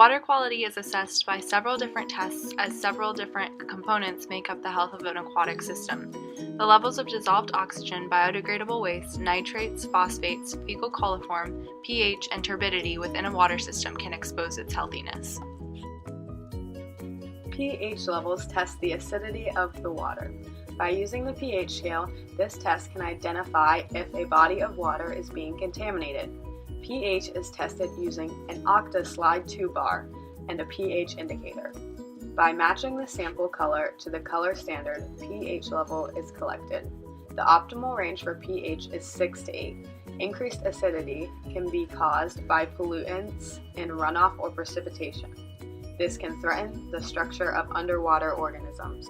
Water quality is assessed by several different tests as several different components make up the health of an aquatic system. The levels of dissolved oxygen, biodegradable waste, nitrates, phosphates, fecal coliform, pH, and turbidity within a water system can expose its healthiness. pH levels test the acidity of the water. By using the pH scale, this test can identify if a body of water is being contaminated. pH is tested using an Octa slide 2 bar and a pH indicator. By matching the sample color to the color standard, pH level is collected. The optimal range for pH is 6 to 8. Increased acidity can be caused by pollutants in runoff or precipitation. This can threaten the structure of underwater organisms.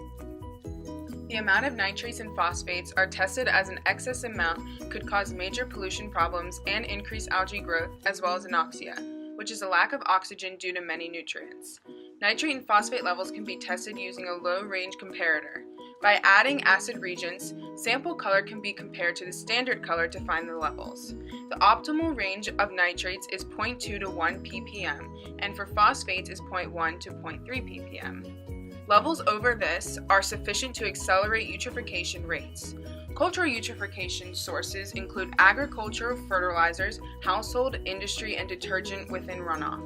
The amount of nitrates and phosphates are tested as an excess amount could cause major pollution problems and increase algae growth as well as anoxia, which is a lack of oxygen due to many nutrients. Nitrate and phosphate levels can be tested using a low-range comparator. By adding acid reagents, sample color can be compared to the standard color to find the levels. The optimal range of nitrates is 0.2 to 1 ppm, and for phosphates is 0.1 to 0.3 ppm. Levels over this are sufficient to accelerate eutrophication rates. Cultural eutrophication sources include agricultural fertilizers, household, industry, and detergent within runoff.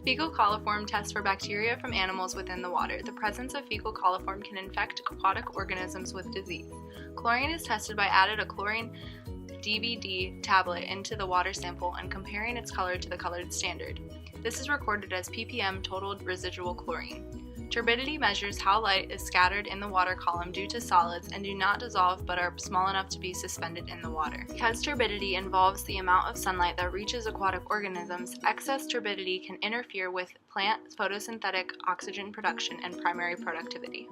Fecal coliform tests for bacteria from animals within the water. The presence of fecal coliform can infect aquatic organisms with disease. Chlorine is tested by adding a chlorine DVD tablet into the water sample and comparing its color to the colored standard. This is recorded as ppm total residual chlorine. Turbidity measures how light is scattered in the water column due to solids and do not dissolve but are small enough to be suspended in the water. Because turbidity involves the amount of sunlight that reaches aquatic organisms, excess turbidity can interfere with plant photosynthetic oxygen production and primary productivity.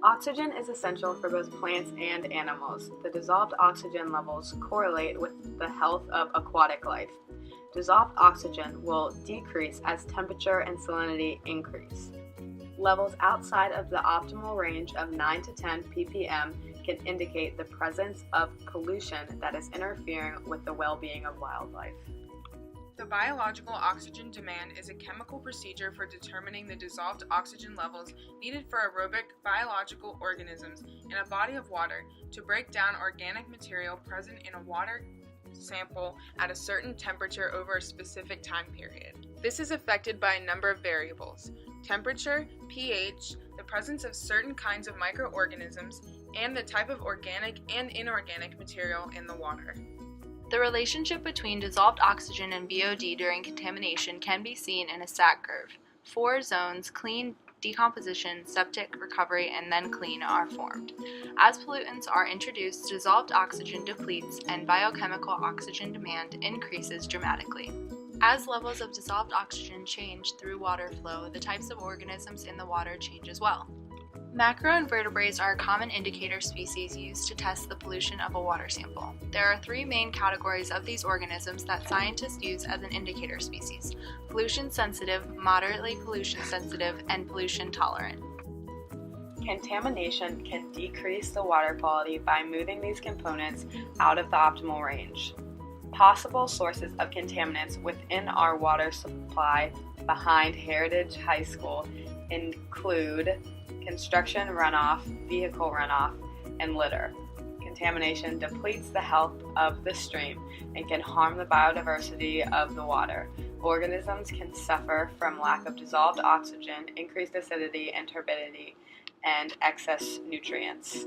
Oxygen is essential for both plants and animals. The dissolved oxygen levels correlate with the health of aquatic life. Dissolved oxygen will decrease as temperature and salinity increase. Levels outside of the optimal range of 9 to 10 ppm can indicate the presence of pollution that is interfering with the well-being of wildlife. The biological oxygen demand is a chemical procedure for determining the dissolved oxygen levels needed for aerobic biological organisms in a body of water to break down organic material present in a water sample at a certain temperature over a specific time period. This is affected by a number of variables: temperature, pH, the presence of certain kinds of microorganisms, and the type of organic and inorganic material in the water. The relationship between dissolved oxygen and BOD during contamination can be seen in a SAG curve. 4 zones, clean, decomposition, septic, recovery, and then clean, are formed. As pollutants are introduced, dissolved oxygen depletes and biochemical oxygen demand increases dramatically. As levels of dissolved oxygen change through water flow, the types of organisms in the water change as well. Macroinvertebrates are a common indicator species used to test the pollution of a water sample. There are 3 main categories of these organisms that scientists use as an indicator species: pollution sensitive, moderately pollution sensitive, and pollution tolerant. Contamination can decrease the water quality by moving these components out of the optimal range. Possible sources of contaminants within our water supply behind Heritage High School include construction runoff, vehicle runoff, and litter. Contamination depletes the health of the stream and can harm the biodiversity of the water. Organisms can suffer from lack of dissolved oxygen, increased acidity and turbidity, and excess nutrients.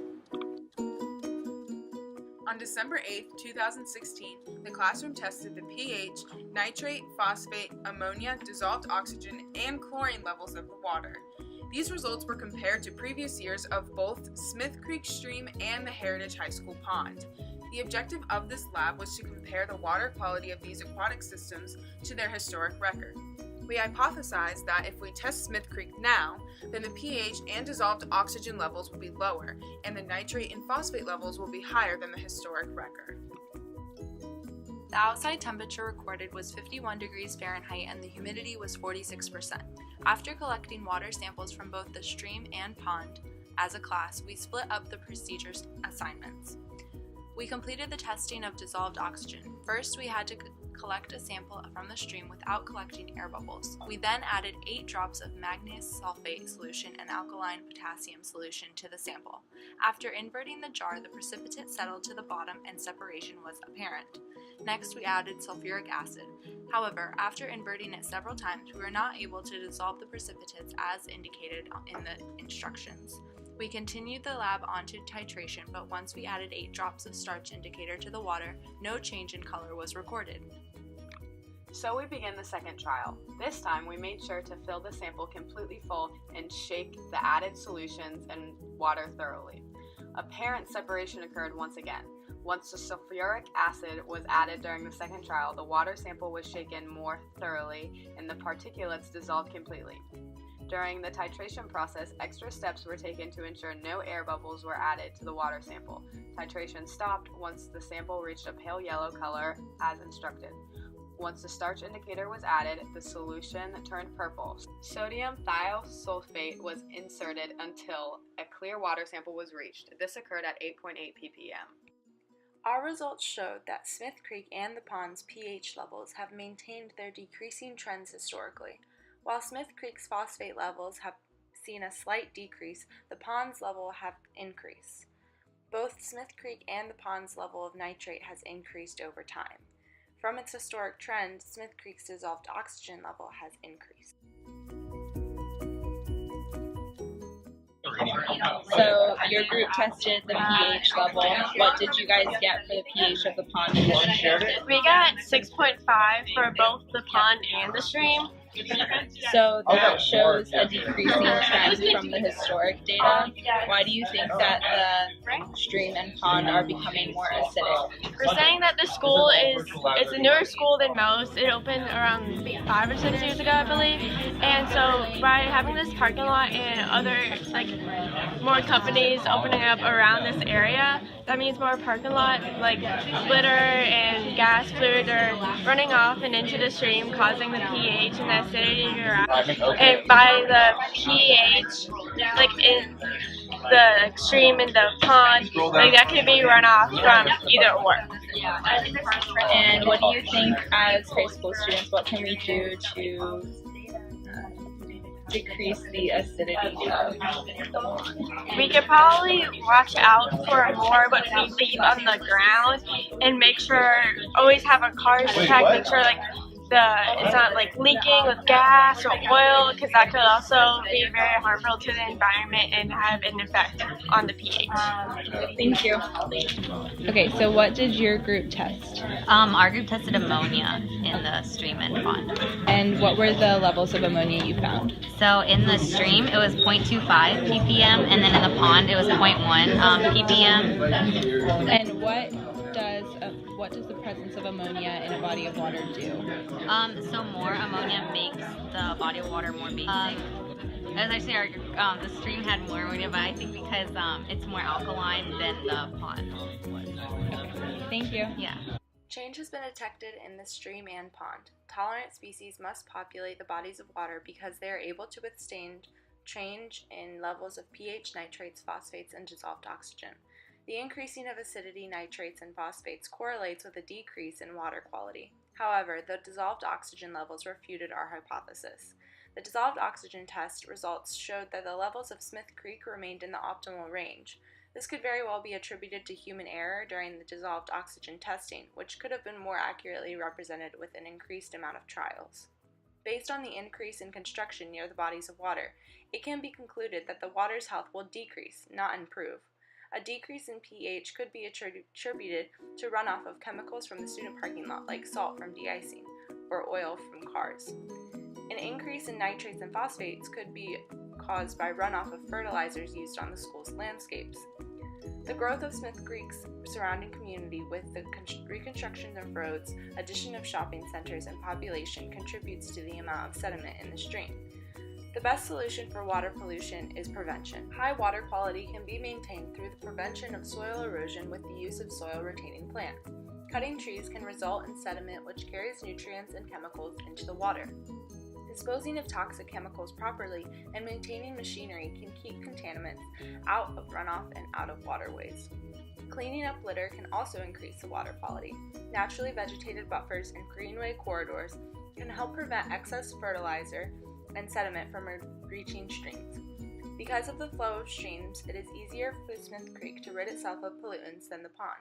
On December 8, 2016, the classroom tested the pH, nitrate, phosphate, ammonia, dissolved oxygen, and chlorine levels of the water. These results were compared to previous years of both Smith Creek Stream and the Heritage High School Pond. The objective of this lab was to compare the water quality of these aquatic systems to their historic record. We hypothesized that if we test Smith Creek now, then the pH and dissolved oxygen levels will be lower, and the nitrate and phosphate levels will be higher than the historic record. The outside temperature recorded was 51 degrees Fahrenheit and the humidity was 46%. After collecting water samples from both the stream and pond, as a class, we split up the procedure assignments. We completed the testing of dissolved oxygen. First, we had to collect a sample from the stream without collecting air bubbles. We then added 8 drops of manganese sulfate solution and alkaline potassium solution to the sample. After inverting the jar, the precipitate settled to the bottom and separation was apparent. Next, we added sulfuric acid. However, after inverting it several times, we were not able to dissolve the precipitates as indicated in the instructions. We continued the lab onto titration, but once we added 8 drops of starch indicator to the water, no change in color was recorded. So we began the second trial. This time we made sure to fill the sample completely full and shake the added solutions and water thoroughly. Apparent separation occurred once again. Once the sulfuric acid was added during the second trial, the water sample was shaken more thoroughly and the particulates dissolved completely. During the titration process, extra steps were taken to ensure no air bubbles were added to the water sample. Titration stopped once the sample reached a pale yellow color as instructed. Once the starch indicator was added, the solution turned purple. Sodium thiosulfate was inserted until a clear water sample was reached. This occurred at 8.8 ppm. Our results showed that Smith Creek and the pond's pH levels have maintained their decreasing trends historically. While Smith Creek's phosphate levels have seen a slight decrease, the pond's level have increased. Both Smith Creek and the pond's level of nitrate has increased over time. From its historic trend, Smith Creek's dissolved oxygen level has increased. So your group tested the pH level. What did you guys get for the pH of the pond and the stream? We got 6.5 for both the pond and the stream. So that shows a decreasing trend from the historic data. Why do you think that the stream and pond are becoming more acidic? We're saying that the school it's a newer school than most. It opened around 5 or 6 years ago, I believe. And so by having this parking lot and other more companies opening up around this area, that means more parking lot litter and gas fluid are running off and into the stream, causing the pH and the acidity to rise. And by the pH, in the stream and the pond, that could be runoff from either or. And what do you think as high school students, what can we do to decrease the acidity of the pond? We could probably watch out for more what we leave on the ground and make sure, always have our cars checked, make sure it's not leaking with gas or oil, because that could also be very harmful to the environment and have an effect on the pH. Thank you. Okay, so what did your group test? Our group tested ammonia in the stream and pond. And what were the levels of ammonia you found? So in the stream it was 0.25 ppm, and then in the pond it was 0.1 ppm. And what does the presence of ammonia in a body of water do? So more ammonia makes the body of water more basic. As I say, the stream had more ammonia, but I think because it's more alkaline than the pond was. Okay. Thank you. Yeah. Change has been detected in the stream and pond. Tolerant species must populate the bodies of water because they are able to withstand change in levels of pH, nitrates, phosphates, and dissolved oxygen. The increasing of acidity, nitrates, and phosphates correlates with a decrease in water quality. However, the dissolved oxygen levels refuted our hypothesis. The dissolved oxygen test results showed that the levels of Smith Creek remained in the optimal range. This could very well be attributed to human error during the dissolved oxygen testing, which could have been more accurately represented with an increased amount of trials. Based on the increase in construction near the bodies of water, it can be concluded that the water's health will decrease, not improve. A decrease in pH could be attributed to runoff of chemicals from the student parking lot, like salt from de-icing or oil from cars. An increase in nitrates and phosphates could be caused by runoff of fertilizers used on the school's landscapes. The growth of Smith Creek's surrounding community with the reconstruction of roads, addition of shopping centers, and population contributes to the amount of sediment in the stream. The best solution for water pollution is prevention. High water quality can be maintained through the prevention of soil erosion with the use of soil-retaining plants. Cutting trees can result in sediment which carries nutrients and chemicals into the water. Disposing of toxic chemicals properly and maintaining machinery can keep contaminants out of runoff and out of waterways. Cleaning up litter can also increase the water quality. Naturally vegetated buffers and greenway corridors can help prevent excess fertilizer and sediment from reaching streams. Because of the flow of streams, it is easier for the Smith Creek to rid itself of pollutants than the pond.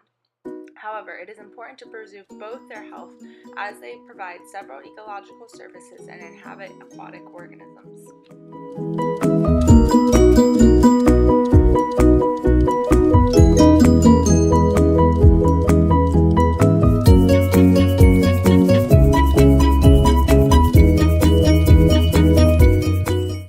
However, it is important to preserve both their health as they provide several ecological services and inhabit aquatic organisms.